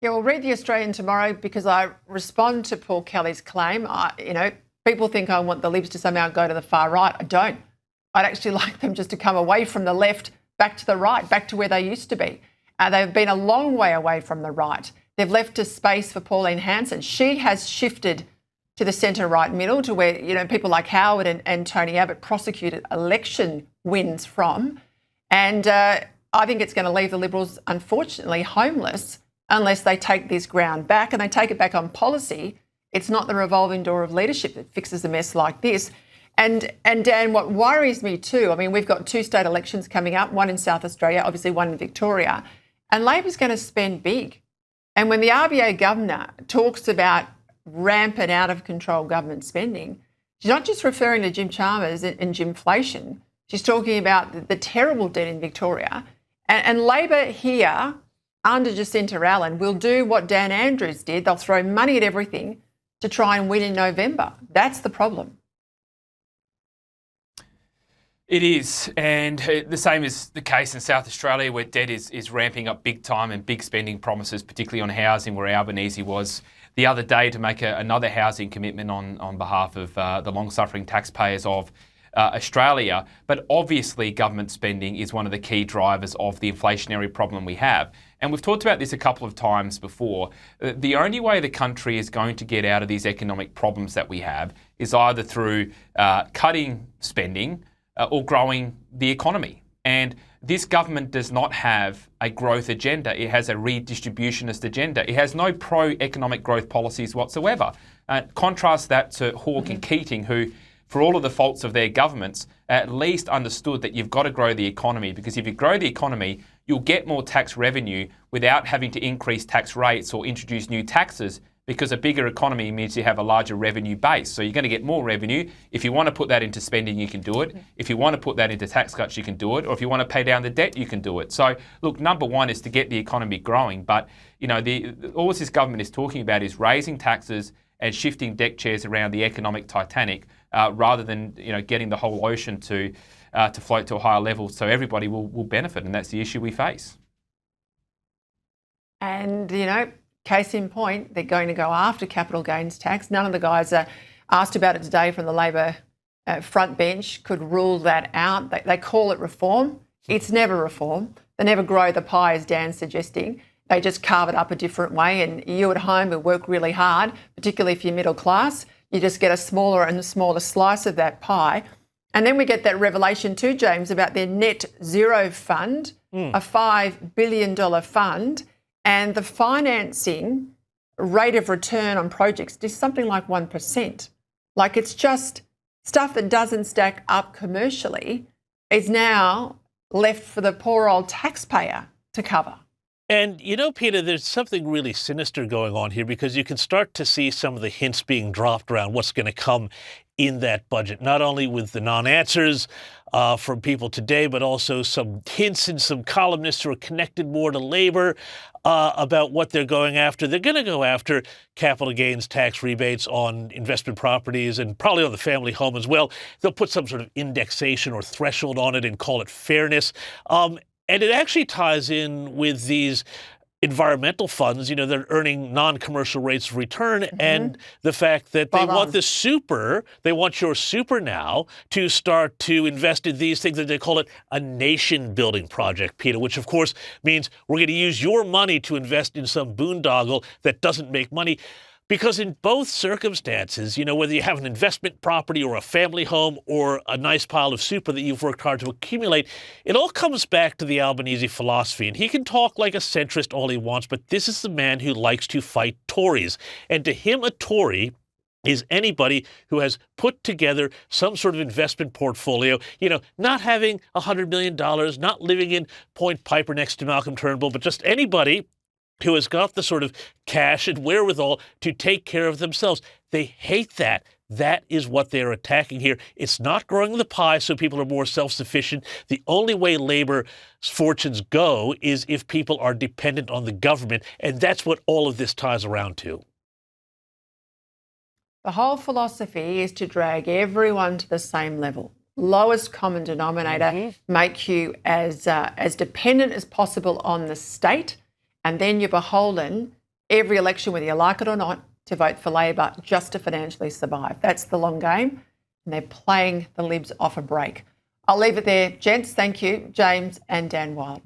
Yeah, we'll read The Australian tomorrow because I respond to Paul Kelly's claim. People think I want the Libs to somehow go to the far right. I don't. I'd actually like them just to come away from the left, back to the right, back to where they used to be. They've been a long way away from the right. They've left a space for Pauline Hanson. She has shifted to the centre-right middle to where, people like Howard and Tony Abbott prosecuted election wins from. And I think it's going to leave the Liberals, unfortunately, homeless unless they take this ground back and they take it back on policy. It's not the revolving door of leadership that fixes a mess like this. And Dan, what worries me too, we've got 2 state elections coming up, one in South Australia, obviously one in Victoria, and Labor's going to spend big. And when the RBA governor talks about rampant out of control government spending, she's not just referring to Jim Chalmers and Jimflation. She's talking about the terrible debt in Victoria. And Labor here, under Jacinta Allen, will do what Dan Andrews did. They'll throw money at everything to try and win in November. That's the problem. It is, and the same is the case in South Australia, where debt is ramping up big time and big spending promises, particularly on housing, where Albanese was the other day to make another housing commitment on behalf of the long-suffering taxpayers of Australia. But obviously government spending is one of the key drivers of the inflationary problem we have. And we've talked about this a couple of times before. The only way the country is going to get out of these economic problems that we have is either through cutting spending or growing the economy. And this government does not have a growth agenda. It has a redistributionist agenda. It has no pro-economic growth policies whatsoever. Contrast that to Hawke and Keating, who, for all of the faults of their governments, at least understood that you've got to grow the economy, because if you grow the economy, you'll get more tax revenue without having to increase tax rates or introduce new taxes, because a bigger economy means you have a larger revenue base. So you're going to get more revenue. If you want to put that into spending, you can do it. If you want to put that into tax cuts, you can do it. Or if you want to pay down the debt, you can do it. So look, number one is to get the economy growing. But all this government is talking about is raising taxes and shifting deck chairs around the economic Titanic, rather than getting the whole ocean to float to a higher level, so everybody will benefit, and that's the issue we face. And case in point, they're going to go after capital gains tax. None of the guys asked about it today from the Labor front bench could rule that out. They call it reform. It's never reform. They never grow the pie, as Dan's suggesting. They just carve it up a different way. And you at home who work really hard, particularly if you're middle class, you just get a smaller and smaller slice of that pie. And then we get that revelation too, James, about their net zero fund, a $5 billion fund, and the financing rate of return on projects is something like 1%. Like, it's just stuff that doesn't stack up commercially is now left for the poor old taxpayer to cover. And, Peta, there's something really sinister going on here, because you can start to see some of the hints being dropped around what's going to come in that budget, not only with the non-answers from people today, but also some hints and some columnists who are connected more to Labor about what they're going after. They're going to go after capital gains tax rebates on investment properties and probably on the family home as well. They'll put some sort of indexation or threshold on it and call it fairness. And it actually ties in with these environmental funds, they're earning non-commercial rates of return, and the fact that they want they want your super now to start to invest in these things, that they call it a nation-building project, Peter, which of course means we're going to use your money to invest in some boondoggle that doesn't make money. Because in both circumstances, whether you have an investment property or a family home or a nice pile of super that you've worked hard to accumulate, it all comes back to the Albanese philosophy. And he can talk like a centrist all he wants, but this is the man who likes to fight Tories. And to him, a Tory is anybody who has put together some sort of investment portfolio, not having $100 million, not living in Point Piper next to Malcolm Turnbull, but just anybody who has got the sort of cash and wherewithal to take care of themselves. They hate that. That is what they're attacking here. It's not growing the pie so people are more self-sufficient. The only way Labor's fortunes go is if people are dependent on the government, and that's what all of this ties around to. The whole philosophy is to drag everyone to the same level. Lowest common denominator, make you as dependent as possible on the state, and then you're beholden every election, whether you like it or not, to vote for Labor just to financially survive. That's the long game, and they're playing the Libs off a break. I'll leave it there, gents. Thank you, James and Dan Wild.